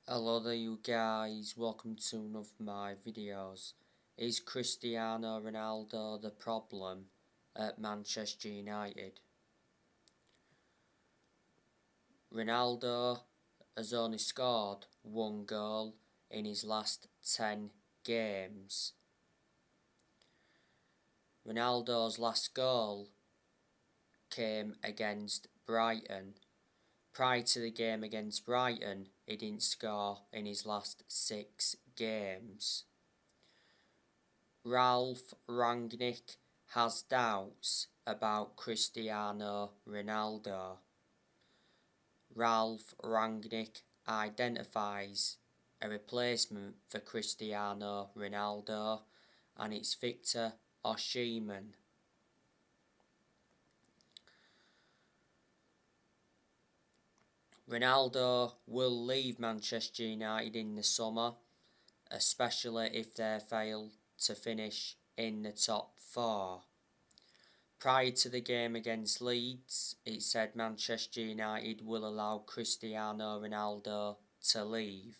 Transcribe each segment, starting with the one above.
Hello there you guys, welcome to one of my videos. Is Cristiano Ronaldo the problem at Manchester United? Ronaldo has only scored one goal in his last 10 games. Ronaldo's last goal came against Brighton. Prior to the game against Brighton, he didn't score in his last 6 games. Ralf Rangnick has doubts about Cristiano Ronaldo. Ralf Rangnick identifies a replacement for Cristiano Ronaldo, and it's Victor Osimhen. Ronaldo will leave Manchester United in the summer, especially if they fail to finish in the top 4. Prior to the game against Leeds, it said Manchester United will allow Cristiano Ronaldo to leave.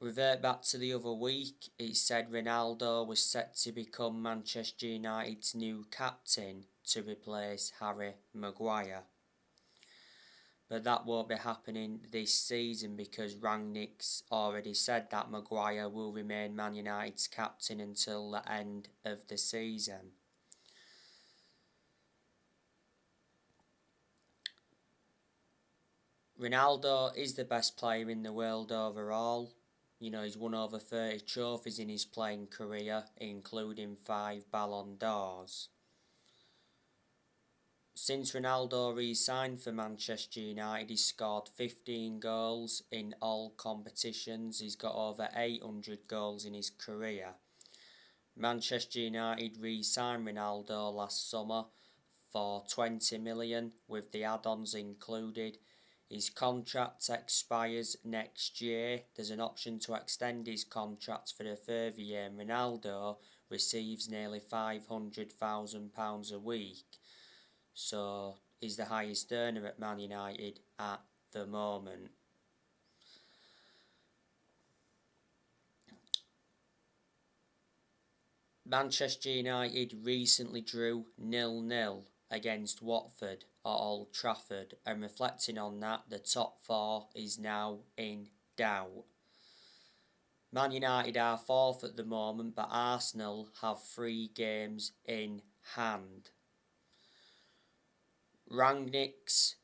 Revert back to the other week, it said Ronaldo was set to become Manchester United's new captain to replace Harry Maguire. But that won't be happening this season because Rangnick's already said that Maguire will remain Man United's captain until the end of the season. Ronaldo is the best player in the world overall. He's won over 30 trophies in his playing career, including 5 Ballon d'Ors. Since Ronaldo re-signed for Manchester United, he's scored 15 goals in all competitions. He's got over 800 goals in his career. Manchester United re-signed Ronaldo last summer for 20 million with the add-ons included. His contract expires next year. There's an option to extend his contract for a further year, and Ronaldo receives nearly £500,000 a week. So he's the highest earner at Man United at the moment. Manchester United recently drew 0-0 against Watford at Old Trafford, and reflecting on that, the top 4 is now in doubt. Man United are 4th at the moment, but Arsenal have 3 games in hand. Rangnick's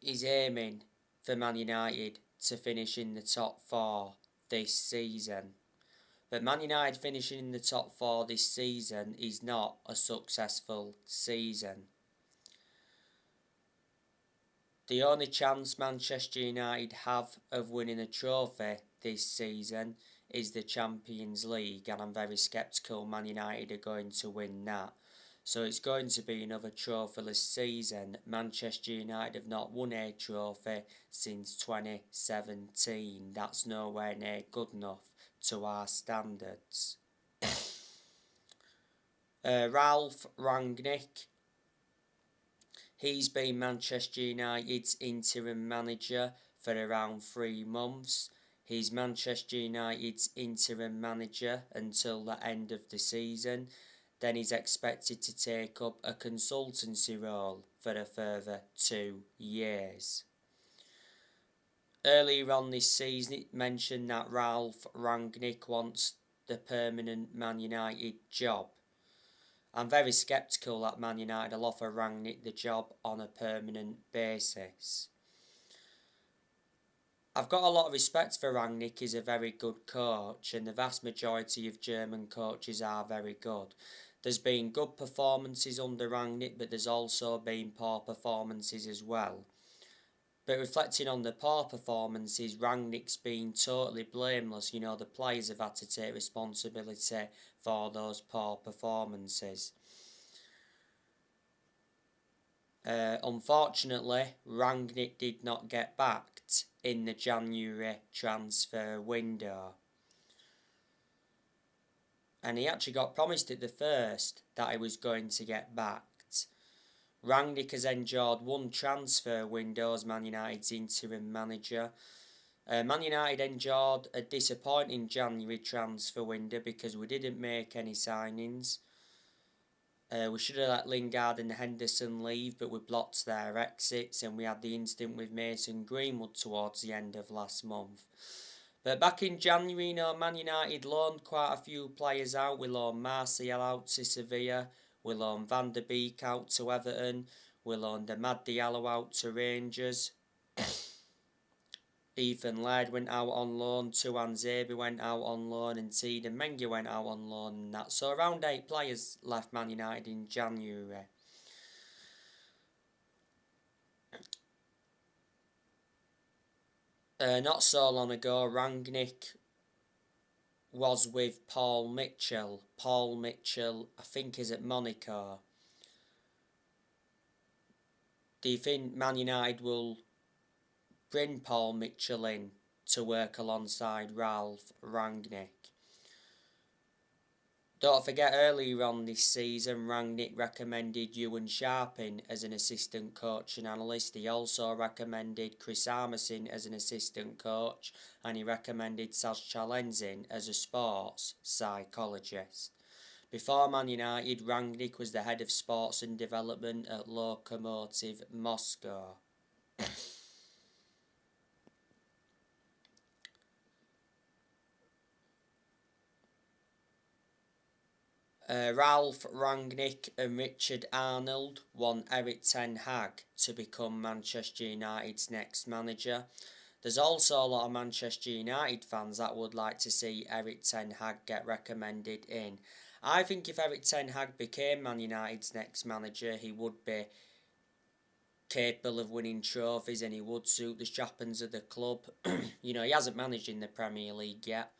is aiming for Man United to finish in the top 4 this season. But Man United finishing in the top 4 this season is not a successful season. The only chance Manchester United have of winning a trophy this season is the Champions League, and I'm very sceptical Man United are going to win that. So it's going to be another trophyless season. Manchester United have not won a trophy since 2017. That's nowhere near good enough to our standards. Ralf Rangnick, he's been Manchester United's interim manager for around 3 months. He's Manchester United's interim manager until the end of the season. Then he's expected to take up a consultancy role for a further 2 years. Earlier on this season, it mentioned that Ralf Rangnick wants the permanent Man United job. I'm very sceptical that Man United will offer Rangnick the job on a permanent basis. I've got a lot of respect for Rangnick. He's a very good coach, and the vast majority of German coaches are very good. There's been good performances under Rangnick, but there's also been poor performances as well. But reflecting on the poor performances, Rangnick's been totally blameless. The players have had to take responsibility for those poor performances. Unfortunately, Rangnick did not get backed in the January transfer window. and he actually got promised at the first that he was going to get backed. Rangnick has endured one transfer window as Man United's interim manager. Man United endured a disappointing January transfer window because we didn't make any signings. We should have let Lingard and Henderson leave, but we blocked their exits, and we had the incident with Mason Greenwood towards the end of last month. But back in January, Man United loaned quite a few players out. We loaned Martial out to Sevilla. We loaned Van der Beek out to Everton. We loaned Amad Diallo out to Rangers. Ethan Laird went out on loan, Tuan Zabi went out on loan, and Teden Mengi went out on loan and that. So around 8 players left Man United in January. Not so long ago, Rangnick was with Paul Mitchell. Paul Mitchell, I think, is at Monaco. Do you think Man United will bring Paul Mitchell in to work alongside Ralph Rangnick? Don't forget, earlier on this season, Rangnick recommended Ewan Sharpin as an assistant coach and analyst. He also recommended Chris Armisen as an assistant coach, and he recommended Saz Chalenzin as a sports psychologist. Before Man United, Rangnick was the head of sports and development at Lokomotiv Moscow. Ralph Rangnick and Richard Arnold want Erik ten Hag to become Manchester United's next manager. There's also a lot of Manchester United fans that would like to see Erik ten Hag get recommended in. I think if Erik ten Hag became Man United's next manager, he would be capable of winning trophies and he would suit the strappings of the club. He hasn't managed in the Premier League yet.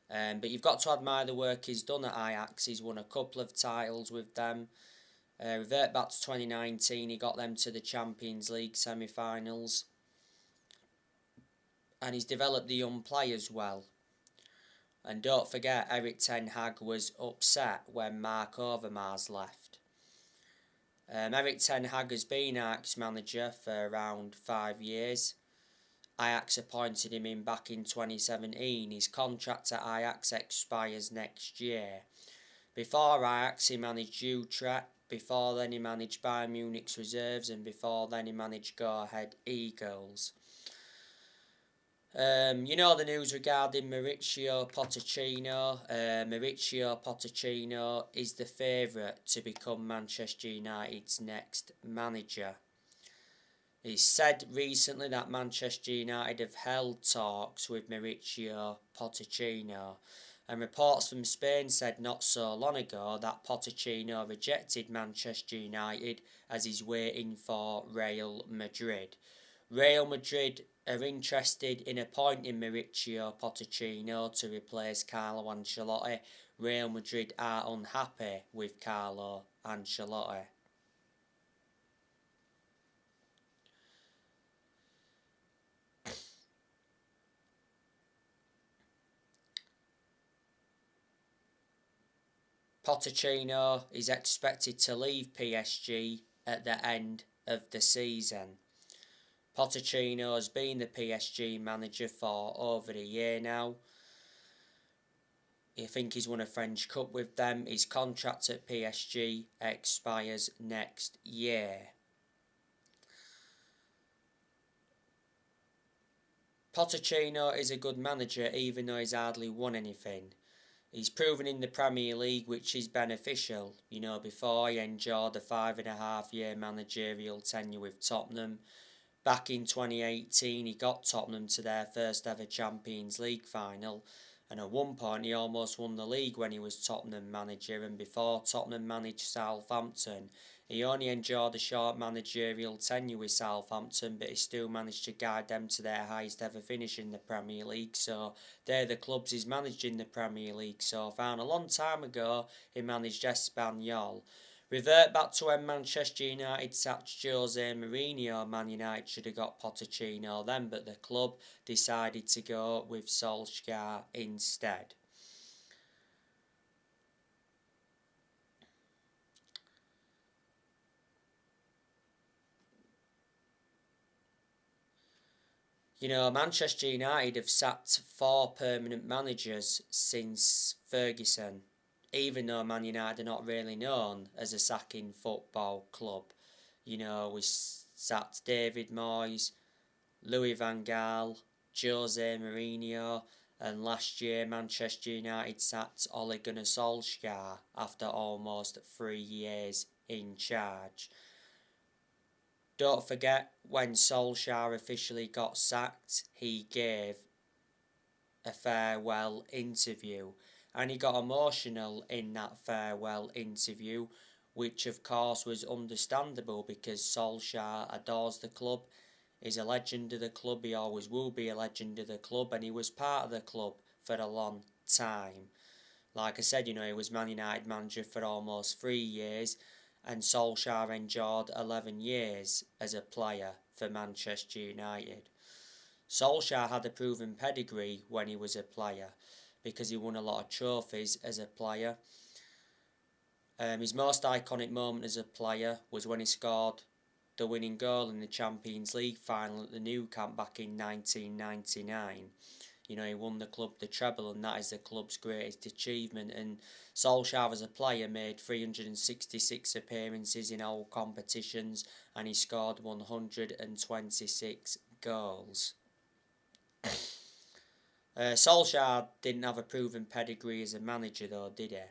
But you've got to admire the work he's done at Ajax. He's won a couple of titles with them. Revert back to 2019, he got them to the Champions League semi-finals. And he's developed the young players well. And don't forget, Erik ten Hag was upset when Mark Overmars left. Erik ten Hag has been Ajax manager for around 5 years. Ajax appointed him in back in 2017. His contract at Ajax expires next year. Before Ajax, he managed Utrecht. Before then, he managed Bayern Munich's reserves, and before then, he managed Go Ahead Eagles. The news regarding Mauricio Pochettino. Mauricio Pochettino is the favourite to become Manchester United's next manager. It's said recently that Manchester United have held talks with Mauricio Pochettino, and reports from Spain said not so long ago that Pochettino rejected Manchester United as he's waiting for Real Madrid. Real Madrid are interested in appointing Mauricio Pochettino to replace Carlo Ancelotti. Real Madrid are unhappy with Carlo Ancelotti. Pochettino is expected to leave PSG at the end of the season. Pochettino has been the PSG manager for over a year now. I think he's won a French Cup with them. His contract at PSG expires next year. Pochettino is a good manager even though he's hardly won anything. He's proven in the Premier League, which is beneficial. Before he endured a 5.5-year managerial tenure with Tottenham. Back in 2018, he got Tottenham to their first ever Champions League final. And at one point, he almost won the league when he was Tottenham manager. And before Tottenham managed Southampton, he only endured a short managerial tenure with Southampton, but he still managed to guide them to their highest ever finish in the Premier League. So they're the clubs he's managed in the Premier League so far. And a long time ago, he managed Espanyol. Revert back to when Manchester United sacked Jose Mourinho. Man United should have got Pochettino then, but the club decided to go with Solskjaer instead. You know, Manchester United have sacked 4 permanent managers since Ferguson, even though Man United are not really known as a sacking football club. You know, we sacked David Moyes, Louis van Gaal, Jose Mourinho, and last year Manchester United sacked Ole Gunnar Solskjaer after almost 3 years in charge. Don't forget, when Solskjaer officially got sacked, he gave a farewell interview, and he got emotional in that farewell interview, which of course was understandable because Solskjaer adores the club. He's a legend of the club, he always will be a legend of the club, and he was part of the club for a long time. Like I said, you know, he was Man United manager for almost 3 years, and Solskjaer endured 11 years as a player for Manchester United. Solskjaer had a proven pedigree when he was a player because he won a lot of trophies as a player. His most iconic moment as a player was when he scored the winning goal in the Champions League final at the Nou Camp back in 1999. You know, he won the club the treble, and that is the club's greatest achievement. And Solskjaer as a player made 366 appearances in all competitions, and he scored 126 goals. Solskjaer didn't have a proven pedigree as a manager though, did he?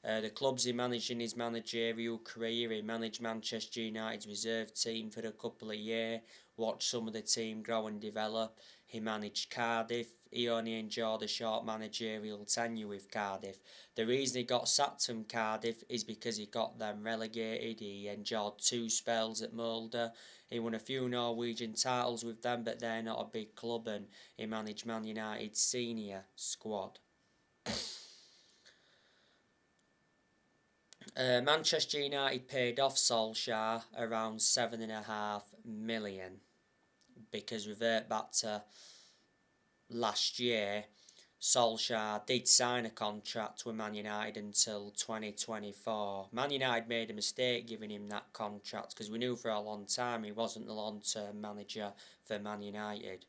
The clubs he managed in his managerial career, he managed Manchester United's reserve team for a couple of years, watched some of the team grow and develop. He managed Cardiff. He only enjoyed a short managerial tenure with Cardiff. The reason he got sacked from Cardiff is because he got them relegated. He enjoyed 2 spells at Mulder. He won a few Norwegian titles with them, but they're not a big club, and he managed Man United's senior squad. Manchester United paid off Solskjaer around 7.5 million, because revert back to last year, Solskjaer did sign a contract with Man United until 2024. Man United made a mistake giving him that contract because we knew for a long time he wasn't the long-term manager for Man United.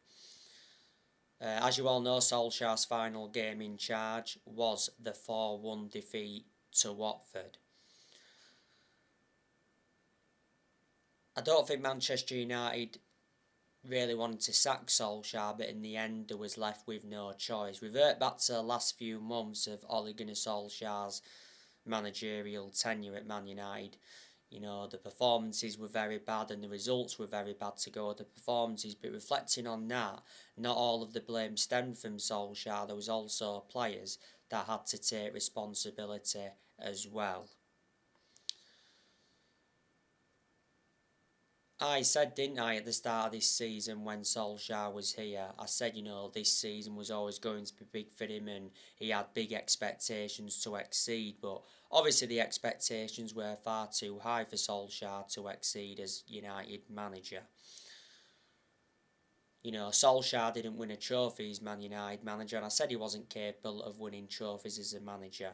As you all know, Solskjaer's final game in charge was the 4-1 defeat to Watford. I don't think Manchester United really wanted to sack Solskjaer, but in the end they was left with no choice. Revert back to the last few months of Ole Gunnar Solskjaer's managerial tenure at Man United. You know, the performances were very bad and the results were very bad to go with the performances, but reflecting on that, not all of the blame stemmed from Solskjaer. There was also players that had to take responsibility as well. I said, didn't I, at the start of this season when Solskjaer was here, I said, you know, this season was always going to be big for him and he had big expectations to exceed, but obviously the expectations were far too high for Solskjaer to exceed as United manager. You know, Solskjaer didn't win a trophy as Man United manager, and I said he wasn't capable of winning trophies as a manager.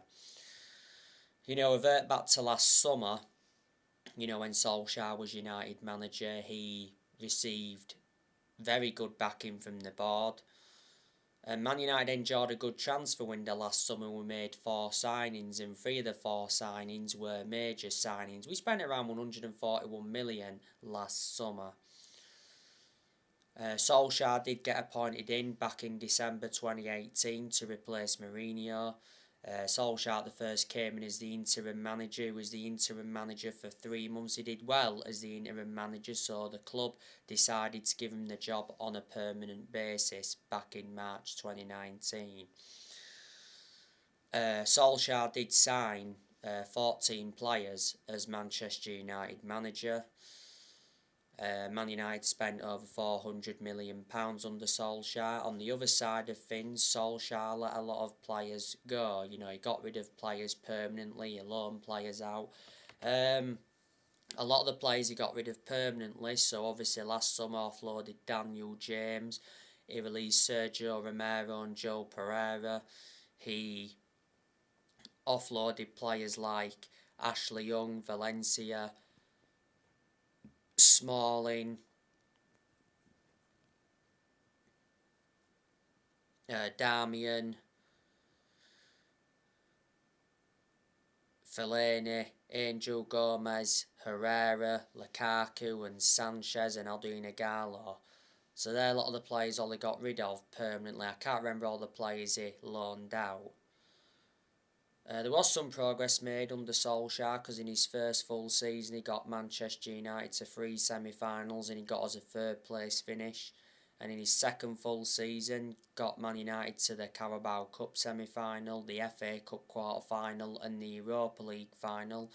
You know, revert back to last summer. You know, when Solskjaer was United manager, he received very good backing from the board. Man United enjoyed a good transfer window last summer. We made 4 signings, and 3 of the 4 signings were major signings. We spent around 141 million last summer. Solskjaer did get appointed in back in December 2018 to replace Mourinho. Solskjaer first came in as the interim manager. He was the interim manager for 3 months. He did well as the interim manager, so the club decided to give him the job on a permanent basis back in March 2019. Solskjaer did sign 14 players as Manchester United manager. Man United spent over £400 million under Solskjaer. On the other side of things, Solskjaer let a lot of players go. You know, he got rid of players permanently, he loaned players out. A lot of the players he got rid of permanently, so obviously last summer offloaded Daniel James. He released Sergio Romero and Joe Pereira. He offloaded players like Ashley Young, Valencia, Smalling, Darmian, Fellaini, Angel Gomez, Herrera, Lukaku and Sanchez and Aldrin Ighalo. So they're a lot of the players Ollie got rid of permanently. I can't remember all the players he loaned out. There was some progress made under Solskjaer because in his first full season he got Manchester United to 3 semi-finals and he got us a third place finish. And in his second full season got Man United to the Carabao Cup semi-final, the FA Cup quarter-final and the Europa League final.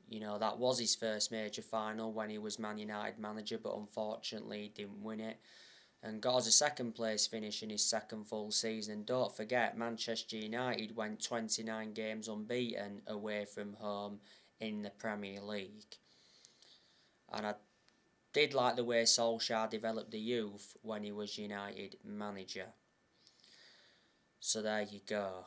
You know, that was his first major final when he was Man United manager, but unfortunately he didn't win it. And got us a second place finish in his second full season. And don't forget, Manchester United went 29 games unbeaten away from home in the Premier League. And I did like the way Solskjaer developed the youth when he was United manager. So there you go.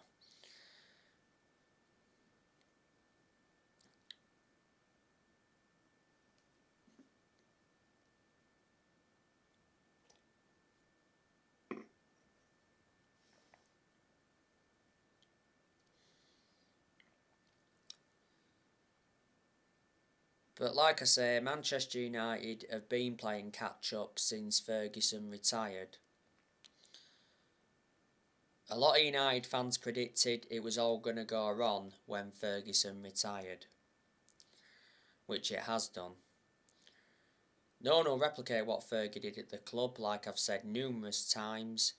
But like I say, Manchester United have been playing catch-up since Ferguson retired. A lot of United fans predicted it was all going to go wrong when Ferguson retired, which it has done. No one will replicate what Fergie did at the club, like I've said numerous times.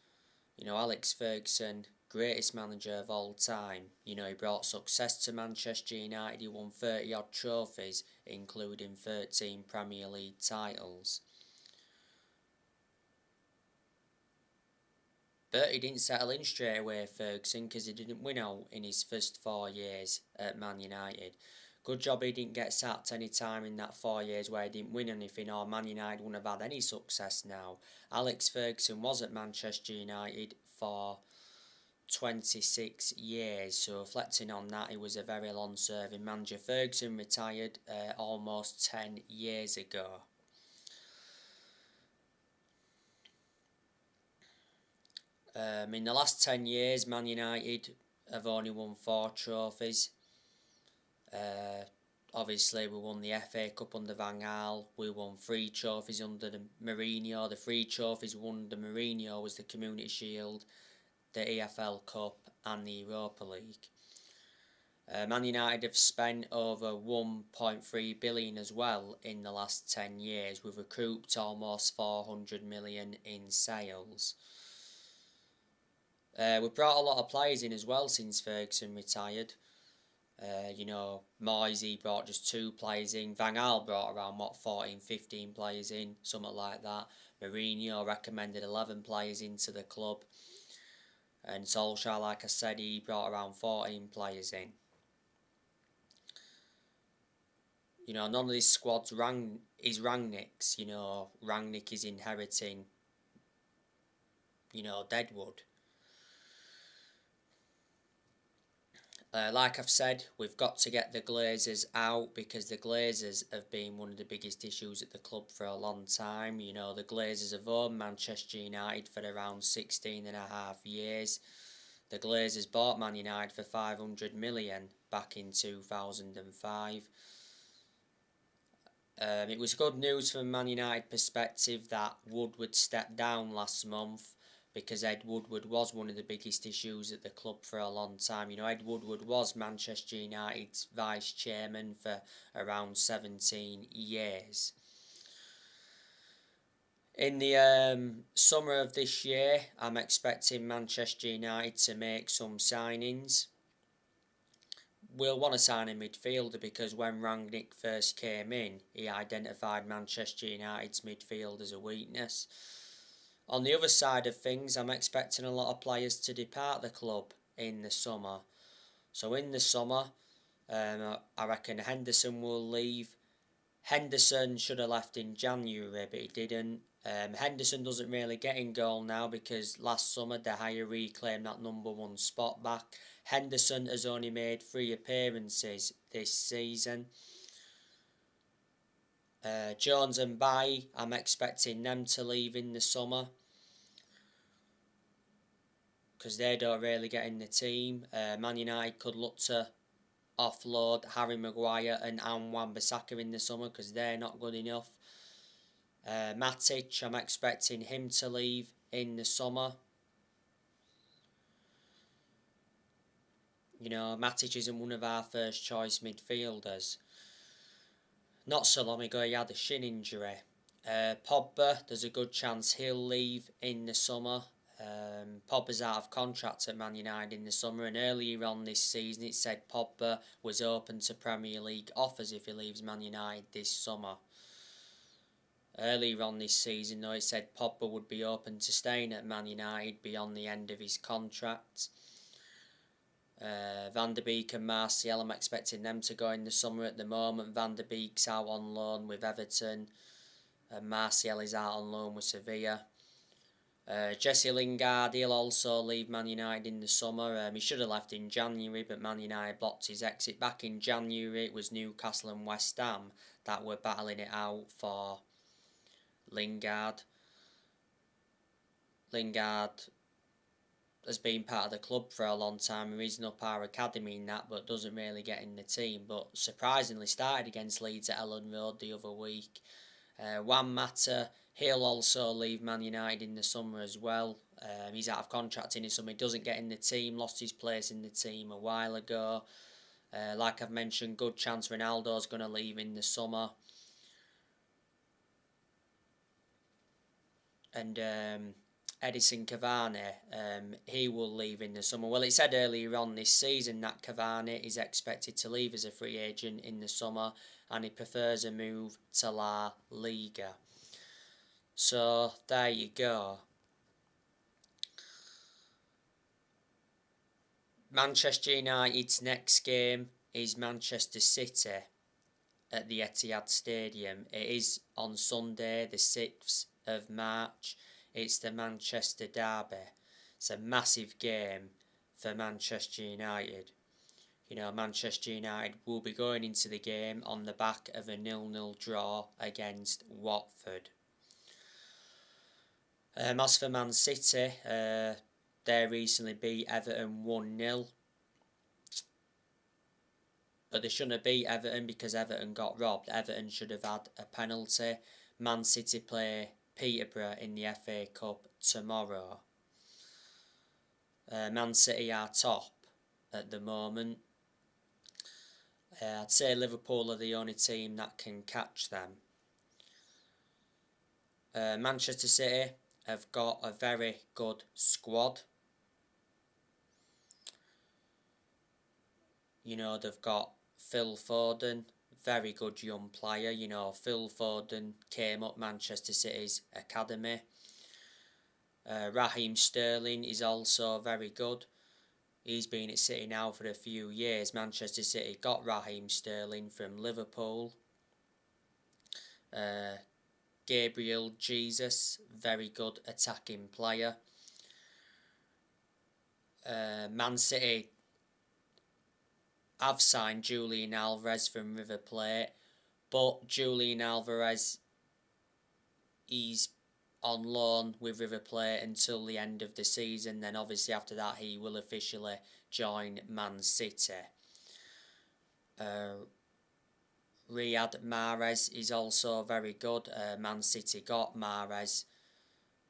You know, Alex Ferguson, greatest manager of all time. You know, he brought success to Manchester United. He won 30 odd trophies, including 13 Premier League titles. But he didn't settle in straight away, Ferguson, because he didn't win out in his first 4 years at Man United. Good job he didn't get sacked any time in that 4 years where he didn't win anything, or Man United wouldn't have had any success now. Alex Ferguson was at Manchester United for 26 years, so reflecting on that, he was a very long-serving manager. Ferguson retired almost 10 years ago. In the last 10 years, Man United have only won 4 trophies. Obviously, we won the FA Cup under Van Gaal. We won 3 trophies under the Mourinho. The 3 trophies won under Mourinho was the Community Shield, the EFL Cup and the Europa League. Man United have spent over 1.3 billion as well in the last 10 years. We've recouped almost 400 million in sales. We've brought a lot of players in as well since Ferguson retired. You know, Moisey brought just 2 players in. Van Gaal brought around, 14, 15 players in, something like that. Mourinho recommended 11 players into the club. And Solskjaer, like I said, he brought around 14 players in. You know, none of this squad's is Rangnick's. You know, Rangnick is inheriting, you know, Deadwood. Like I've said, we've got to get the Glazers out because the Glazers have been one of the biggest issues at the club for a long time. You know, the Glazers have owned Manchester United for around 16 and a half years. The Glazers bought Man United for 500 million back in 2005. It was good news from a Man United perspective that Woodward stepped down last month, because Ed Woodward was one of the biggest issues at the club for a long time. You know, Ed Woodward was Manchester United's vice chairman for around 17 years. In the summer of this year, I'm expecting Manchester United to make some signings. We'll want to sign a midfielder because when Rangnick first came in, he identified Manchester United's midfield as a weakness. On the other side of things, I'm expecting a lot of players to depart the club in the summer. So in the summer, I reckon Henderson will leave. Henderson should have left in January, but he didn't. Henderson doesn't really get in goal now because last summer De Gea reclaimed that number 1 spot back. Henderson has only made 3 appearances this season. Jones and Bailly, I'm expecting them to leave in the summer. because they don't really get in the team. Man United could look to offload Harry Maguire and Wan-Bissaka in the summer because they're not good enough. Matic, I'm expecting him to leave in the summer. You know, Matic isn't one of our first choice midfielders. Not so long ago he had a shin injury. Pogba, there's a good chance he'll leave in the summer. Pogba's out of contract at Man United in the summer, and earlier on this season it said Pogba was open to Premier League offers if he leaves Man United this summer. Earlier on this season though, it said Pogba would be open to staying at Man United beyond the end of his contract. Van der Beek and Martial, I'm expecting them to go in the summer. At the moment, Van der Beek's out on loan with Everton, and Martial is out on loan with Sevilla. Jesse Lingard, he'll also leave Man United in the summer. He should have left in January, but Man United blocked his exit. Back in January, it was Newcastle and West Ham that were battling it out for Lingard. Lingard has been part of the club for a long time. He's reason up our academy in that, but doesn't really get in the team. But surprisingly started against Leeds at Ellen Road the other week. Juan Mata, he'll also leave Man United in the summer as well. He's out of contract in the summer. He doesn't get in the team, lost his place in the team a while ago. Like I've mentioned, good chance Ronaldo's going to leave in the summer. And Edison Cavani, he will leave in the summer. Well, it said earlier on this season that Cavani is expected to leave as a free agent in the summer, and he prefers a move to La Liga. So there you go. Manchester United's next game is Manchester City at the Etihad Stadium. It is on Sunday, the 6th of March. It's the Manchester Derby. It's a massive game for Manchester United. You know, Manchester United will be going into the game on the back of a 0-0 draw against Watford. As for Man City, they recently beat Everton 1-0. But they shouldn't have beat Everton because Everton got robbed. Everton should have had a penalty. Man City play Peterborough in the FA Cup tomorrow. Man City are top at the moment. I'd say Liverpool are the only team that can catch them. Manchester City have got a very good squad. You know, they've got Phil Foden, very good young player. You know, Phil Foden came up Manchester City's academy. Raheem Sterling is also very good. He's been at City now for a few years. Manchester City got Raheem Sterling from Liverpool. Gabriel Jesus, very good attacking player. Man City have signed Julian Alvarez from River Plate, but Julian Alvarez, he's on loan with River Plate until the end of the season. Then obviously after that he will officially join Man City. Riyad Mahrez is also very good. Man City got Mahrez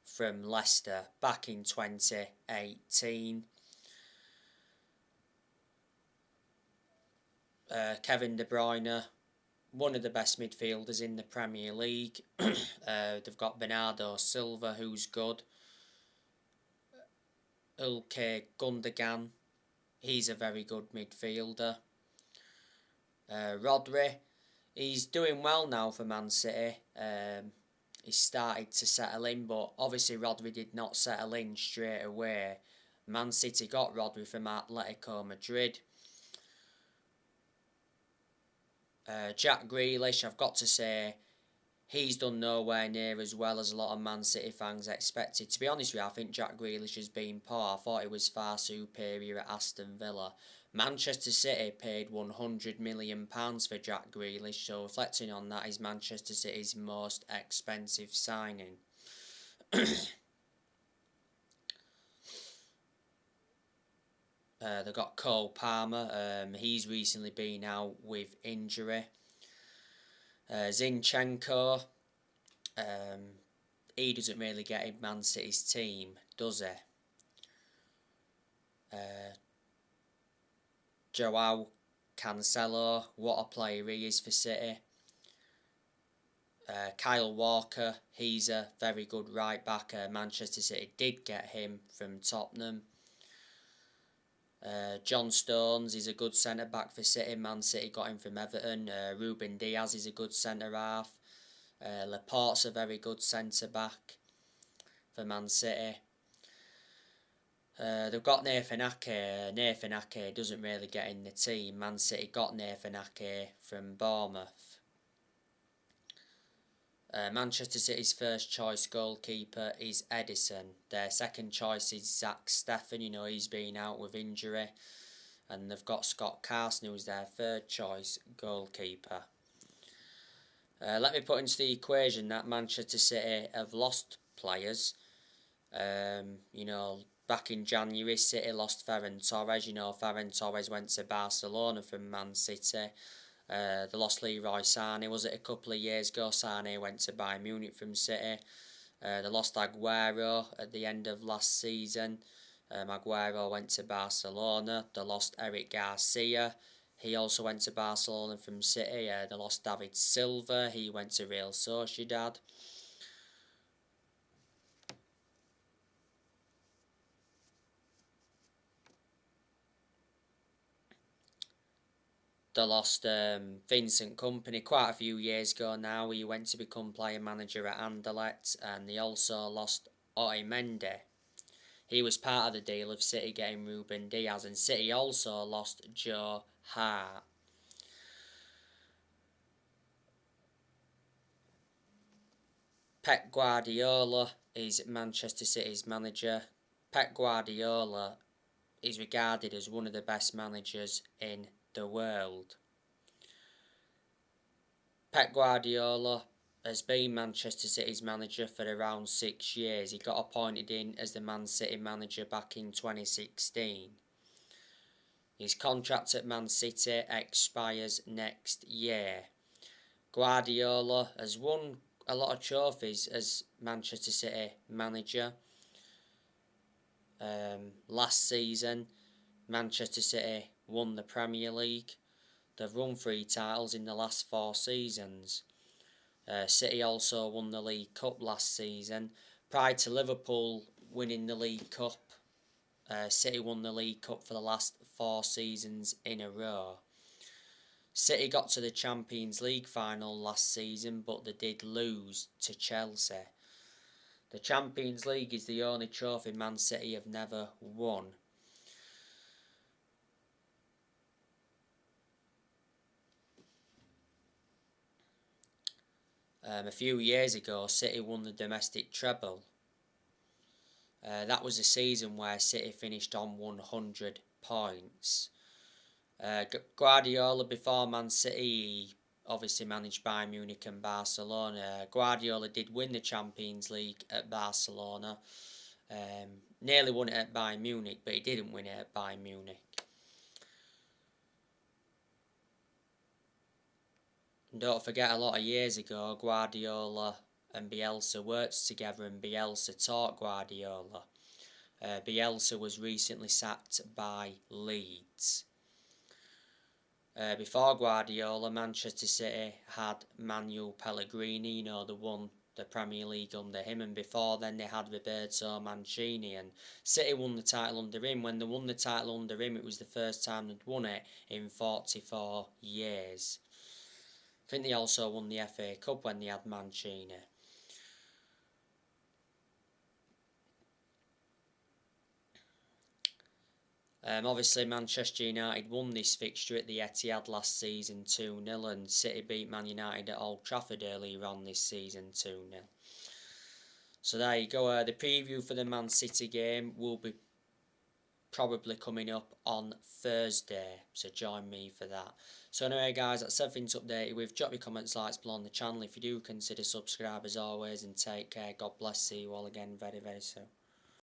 from Leicester back in 2018. Kevin De Bruyne, one of the best midfielders in the Premier League. They've got Bernardo Silva, who's good. Ilkay Gundogan, he's a very good midfielder. Rodri, he's doing well now for Man City. He's started to settle in, but obviously Rodri did not settle in straight away. Man City got Rodri from Atletico Madrid. Jack Grealish, I've got to say, he's done nowhere near as well as a lot of Man City fans expected. To be honest with you, I think Jack Grealish has been poor. I thought he was far superior at Aston Villa. Manchester City paid £100 million for Jack Grealish, so reflecting on that, is Manchester City's most expensive signing. They've got Cole Palmer. He's recently been out with injury. Zinchenko. He doesn't really get in Man City's team, does he? Joao Cancelo, what a player he is for City. Kyle Walker, he's a very good right back. Manchester City did get him from Tottenham. John Stones is a good centre back for City. Man City got him from Everton. Ruben Diaz is a good centre half. Laporte's a very good centre back for Man City. They've got Nathan Ake. Nathan Ake doesn't really get in the team. Man City got Nathan Ake from Bournemouth. Manchester City's first choice goalkeeper is Edison. Their second choice is Zach Steffen. You know, he's been out with injury. And they've got Scott Carson, who's their third choice goalkeeper. Let me put into the equation that Manchester City have lost players. You know, back in January, City lost Ferran Torres. You know, Ferran Torres went to Barcelona from Man City. They lost Leroy Sané. Was it a couple of years ago? Sané went to Bayern Munich from City. They lost Aguero at the end of last season. Aguero went to Barcelona. They lost Eric Garcia. He also went to Barcelona from City. They lost David Silva. He went to Real Sociedad. They lost Vincent Kompany quite a few years ago now. He went to become player manager at Anderlecht. And they also lost Otamendi. He was part of the deal of City getting Ruben Diaz. And City also lost Joe Hart. Pep Guardiola is Manchester City's manager. Pep Guardiola is regarded as one of the best managers in the world. Pep Guardiola has been Manchester City's manager for around 6 years. He got appointed in as the Man City manager back in 2016. His contract at Man City expires next year. Guardiola has won a lot of trophies as Manchester City manager. Last season, Manchester City won the Premier League. They've won 3 titles in the last 4 seasons. City also won the League Cup last season. Prior to Liverpool winning the League Cup, City won the League Cup for the last 4 seasons in a row. City got to the Champions League final last season, but they did lose to Chelsea. The Champions League is the only trophy Man City have never won. A few years ago, City won the domestic treble. That was a season where City finished on 100 points. Guardiola, before Man City, obviously managed Bayern Munich and Barcelona. Guardiola did win the Champions League at Barcelona. Nearly won it at Bayern Munich, but he didn't win it at Bayern Munich. And don't forget, a lot of years ago, Guardiola and Bielsa worked together, and Bielsa taught Guardiola. Bielsa was recently sacked by Leeds. Before Guardiola, Manchester City had Manuel Pellegrini, you know, they won the Premier League under him, and before then they had Roberto Mancini, and City won the title under him. When they won the title under him, it was the first time they'd won it in 44 years. I think they also won the FA Cup when they had Mancini. Obviously, Manchester United won this fixture at the Etihad last season 2-0, and City beat Man United at Old Trafford earlier on this season 2-0. So there you go. The preview for the Man City game will be probably coming up on Thursday, so join me for that. So anyway guys, that's everything to update you with. Drop your comments, likes below on the channel if you do consider subscribe as always, and take care. God bless. See you all again very, very soon.